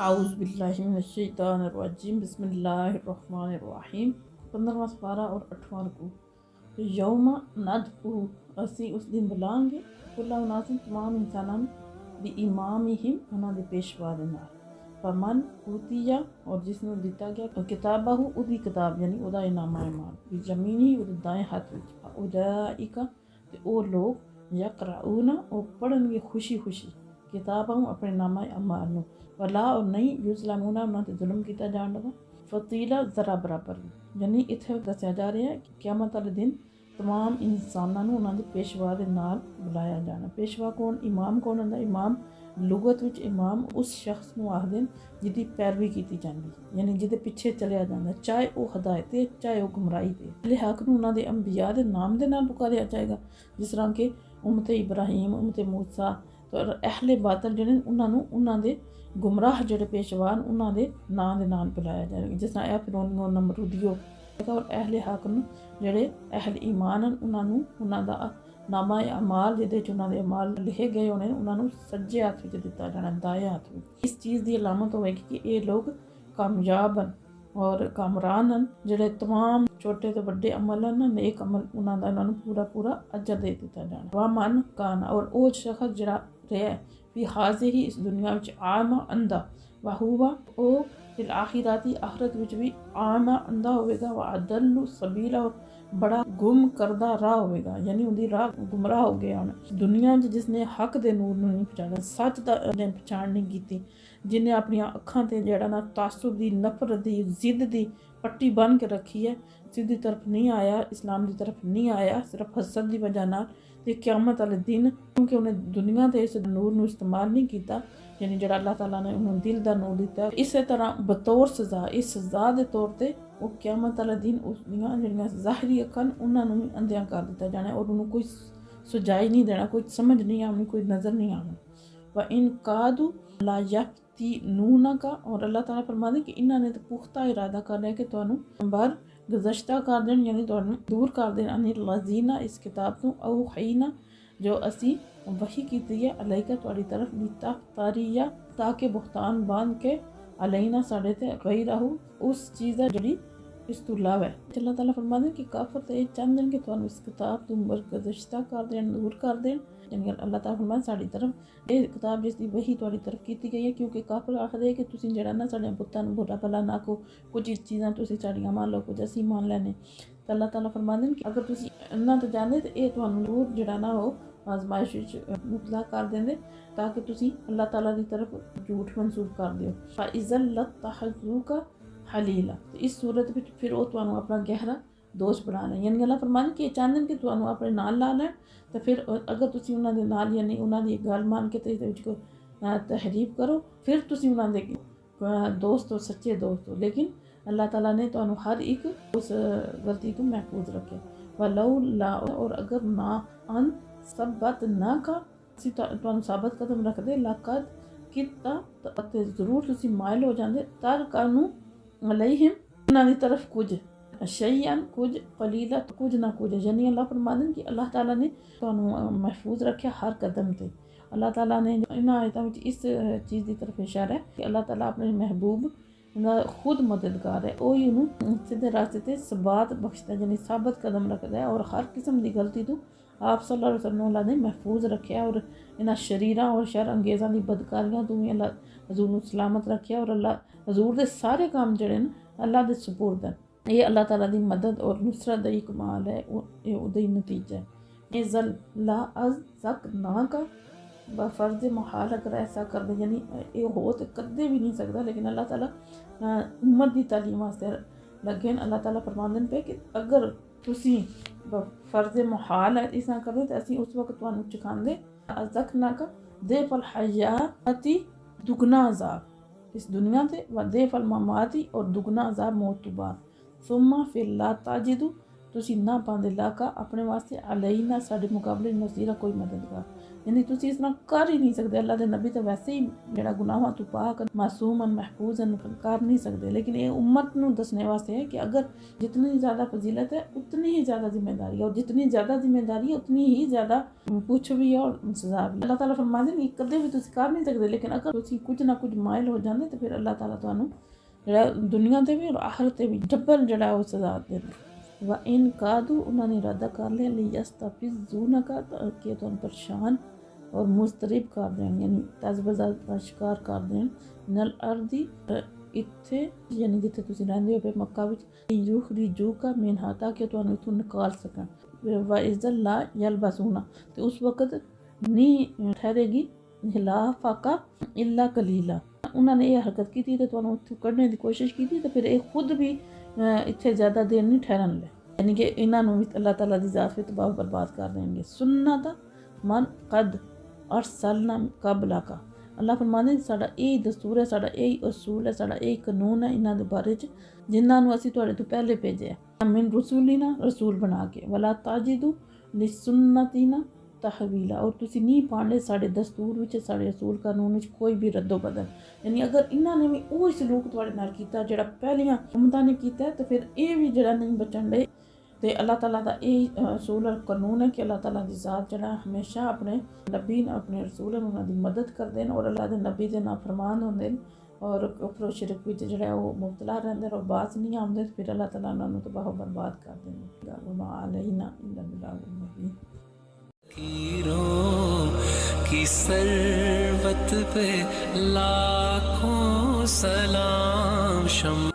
आउज़ुबिल्लाहिमिनश्शैतानिर्रजीम बिस्मिल्लाहिर्रहमानिर्रहीम 15वां पारा और 8वां रुकू। तो यौमा नदउ असी उस दिन बुलाएंगे कुल्ला उनासिन तमाम इंसानां बि इमामिहिम उन्हां दे पेशवा दे नाल फमन ऊतिया और जिसनों दिता गया किताबहू उदी किताब यानी उदा इनामा ईमान बि जमीनी उदे दाएं हाथ विच उलाइका ते ओ लोग यकराऊना ओ पढ़नगे खुशी खुशी किताबहू अपने नामा अमाल नूं वला और नहीं युज़लमूना उन्हां ते जुल्म किया जाण लगा फतीला ज़रा बराबर यानी इत्थे दस्या जा रहा है कि क़यामत वाले दिन तमाम इंसानां नूं उन्हां दे पेशवा दे नाल बुलाया जाना। पेशवा कौन इमाम कौन हुंदा इमाम लुगत विच इमाम उस शख्स नूं आखदे न जिहदी पैरवी कीती जांदी यानी जिहदे पिछे चलिया जांदा चाहे वह हदायत है चाहे वह गुमराही पे अहले हक नूं उन्हां दे अंबिया दे नाम दे नाल पुकारिया जाएगा जिस तरह के उम्मत इब्राहीम उम्मत मूसा तो अहले बातल जिहड़े उन्हां नूं उन्हां दे गुमराह जिहड़े पेशवा उन्हां दे नां दे नाल बुलाया जाएगा जिस तरह फिरौनियों नमरूदियो और अहले हक नूं जिहड़े अहल ईमान उन्हां नूं उन्हां दा नामा अमाल जिहदे च उन्हां दे अमाल लिखे गए होने उन्हां नूं सज्जे हत्थ विच दिता जाना दाएं हत्थ विच। इस चीज़ की अलामत होएगी कि ये लोग कामयाब हैं और कामरान हैं जिहड़े तमाम छोटे तो बड़े अमल हैं नेक अमल उन्हां दा उन्हां नूं पूरा पूरा अजर दे दिता जाना। वा मन कान और वो शख्स जिहड़ा रहा भी हाजे ही इस दुनिया विच आमा अंधा वहुआ ओ फिर आखिराती आखरत विच भी आमा अंधा होवेगा व अदल्लु सबीला और बड़ा गुम करदा राह होवेगा यानी उनकी राह गुमराह हो गया होना। दुनिया में जिसने हक दे नूर नूं नहीं पहचाना सच दा पहचान नहीं की जिन्हें अपन अखां ते जेड़ा ना तासुब दी नफरत दी जिद दी पट्टी बन के रखी है सीधी तरफ नहीं आया इस्लाम की तरफ नहीं आया सिर्फ हसद की वजह नाल ते क़यामत वाले दिन क्योंकि उन्हें दुनिया के इस नूर नूं इस्तेमाल नहीं किया यानी जो अल्लाह ताला ने उन्होंने दिल का नूर दिता इस तरह बतौर सज़ा इस सज़ा के तौर पर वो क़यामत वाले दिन उसदियां जिहड़ियां ज़ाहिरी अखां उन्होंने भी अंधियां कर दिता जाना और उन्होंने कोई सुझाई नहीं देना कोई समझ नहीं आनी कोई नज़र नहीं आना। व इन कादू ला यफ्ती नूना का और अल्लाह ताला फरमाते कि इन्होंने तो पुख्ता इरादा कर लिया कि तुहानू बार गुज़श्ता कर देन यानी तुहानू दूर कर देन अनिल लज़ीना इस किताब तो औ खईना जो असी वही की है अलैका तुहाडी तरफ बीता तारिया ताकि बुख्तान बांध के अलैना साढ़े ते गई रहू उस चीज़ है जड़ी इस तो लाभ है। अल्लाह ताला फरमाते कि काफर तो ये चाहते हैं कि तुहानू इस किताब तो गुज़श्ता कर देन दूर कर देन यानी अल्लाह ताला फरमाते साड़ी तरफ ये किताब जिसकी वही तुहाडी तरफ की गई है क्योंकि काफर आखदे कि तुसीं जेड़ा ना साढ़े पुत्तां नूं बुरा भला ना को कुछ चीज़ां तुसीं साड़ियां मान लो कुछ असीं मान लैने तो अल्लाह ताला फरमाते कि अगर तुसीं इन्ना तो जाने तो ये तुहानू दूर जेड़ा ना हो आजमाइश मुतला कर देंगे ताकि तुसी अल्लाह ताला की तरफ झूठ मंसूब कर दियो फ़इज़ल लतहज़ूका हलीला तो इस सूरत में फिर वो तुहानू अपना गहरा दोस्त बना लें यानी अल्लाह फरमाने कि चाहते कि तुहानू अपने नाल ला लैन तो फिर अगर तुसी उन्हां दे नाल यानी उन्हां दी गल मान के ते विच कोई तहरीफ करो फिर तुसी उन्हां दे दोस्त हो सच्चे दोस्त हो लेकिन अल्लाह ताला ने तुहानू हर एक उस गलती को महफूज रखे वलौ ला और अगर ना अन सबत ना का तुहानू साबत कदम रख दे लकद किता ते जरूर तुसी माइल हो जांदे तर कानू अलैहिम उन्हां दी तरफ कुछ शैयन कुछ कलीला कुछ ना कुछ यानी अल्लाह फरमाते कि अल्लाह ताला ने तुहानू महफूज रखा हर कदम ते। अल्लाह ताला ने इन्हां आयतां विच इस चीज़ की तरफ इशारा है कि अल्लाह ताला अपने महबूब खुद मददगार है वही उन्होंने सीधे रास्ते ते सबात बख्शता यानी साबत कदम रखता है और हर किस्म की गलती तो आप सल्लल्लाहु अलैहि वसल्लम ने महफूज रखे और इन्हां शरीरां और शर अंगेज़ां दी बदकारियां तो भी अल्लाह हजूर नूं सलामत रखे और अल्लाह हजूर दे सारे काम जिहड़े न अल्लाह दे सुपुर्द है ये अल्लाह ताला दी मदद और नुसरत दा ही कमाल है ये उहदा ही नतीजा है। ये ज़ल ला अज़ ज़क ना का बफ़र्ज़ मुहाल अगर ऐसा कर दे यानी ये हो तो कदे भी नहीं सकता लेकिन अल्लाह ताला उम्मत की तालीम वास्ते लगे अल्लाह ताला फरमांदे पे कि अगर तुसी फ़र्ज़ मुहाल है इस कर दे तो असी उस वक्त तुहानू चखांदे अज़क ना का दे फल हयाती दुगना अज़ाब इस दुनिया से व दे फल ममाती और दुगना अज़ाब मौत तो बाद सुम्मा फिर ला ताजिदु ਤੁਸੀਂ ਨਾ ਪਾਉਂਦੇ ਲਾਕਾ ਆਪਣੇ ਵਾਸਤੇ ਅਲੈਨਾ ਸਾਡੇ ਮੁਕਾਬਲੇ ਨਜ਼ੀਰਾ ਕੋਈ ਮਦਦਗਾਰ। यानी तुसी इस तरह कर ही नहीं सकते। अल्लाह के नबी तो वैसे ही जड़ा गुनाहों तो पाक मासूमन महफूजन कर नहीं सकते, लेकिन ये उम्मत नूं दसने वास्ते है कि अगर जितनी ज़्यादा फजीलत है उतनी ही ज़्यादा जिम्मेदारी है, और जितनी ज़्यादा जिम्मेदारी है उतनी ही ज़्यादा पुछ भी है और सज़ा भी। अल्लाह ताला फरमाते हैं कि कदे भी तुसी कर नहीं सकते, लेकिन अगर तुसी कुछ ना कुछ माइल हो जाते तो फिर अल्लाह ताला तुहानूं जड़ा दुनिया ते भी और आखिरत ते भी डबल जड़ा वो सज़ा देंदे। व इन कादू उन्होंने इरादा कर लिया लियस्तफिज़ूनका कि तुहानूं परेशान और मुस्तरिब कर दें, यानी तज़बज़ा का शिकार कर दें नल अर्दी इत्थे, यानी जिथे तुसीं रहंदे हो पे मक्का विच युखरिजू का मिनहा ताकि तुहानूं इत्थों निकाल सकन। व इज़्ज़ल्ला यलबसूना तो उस वक्त नहीं ठहरेगी खिलाफा का इल्ला कलीला। उन्होंने ये हरकत की थी तो तुहानूं इत्थों कढ़ने की कोशिश की थी, तो फिर एक खुद भी इत्थे ज़्यादा देर नहीं ठहरन ले, यानी कि इन्हों भी अल्लाह ताला की ज़ात भी तबाह बर्बाद कर देंगे। सुन्नत मन कद और सलना कबला का अल्लाह फरमाने साडा यही दस्तूर है, साडा यही असूल है, साडा यही कानून है इन्हां दे बारे च जिन्होंने असीं तुहाडे तो पहले भेजे मिन रसूलिना रसूल बना के वला ताजिदू लिसुन्नतिना तहवीला, और तुसी नहीं पांदे साडे दस्तूर विच साडे असूल कानून विच कोई भी रद्दो बदल। यानी अगर इन्होंने भी वही सलूक तुहाडे नाल कीता जेड़ा पहलियां उम्मतां ने कीता तो फिर ये भी जेड़ा नहीं बचन दे। तो अल्लाह ताला का यही असूल और कानून है कि अल्लाह ताला की ज़ात जड़ा हमेशा अपने नबी अपने रसूल उन्होंने मदद करते हैं, और अल्लाह के नबी के नाफरमान होंगे और कुफर शिरक विच जड़ा वो मुबतला रहंदे और बास नहीं आते, फिर अल्लाह ताला उन्होंने तबाह बर्बाद कर देंगे। वमा अलैना इल्ला बिलागुल मुबीन। की सरवत पे लाखों सलाम शम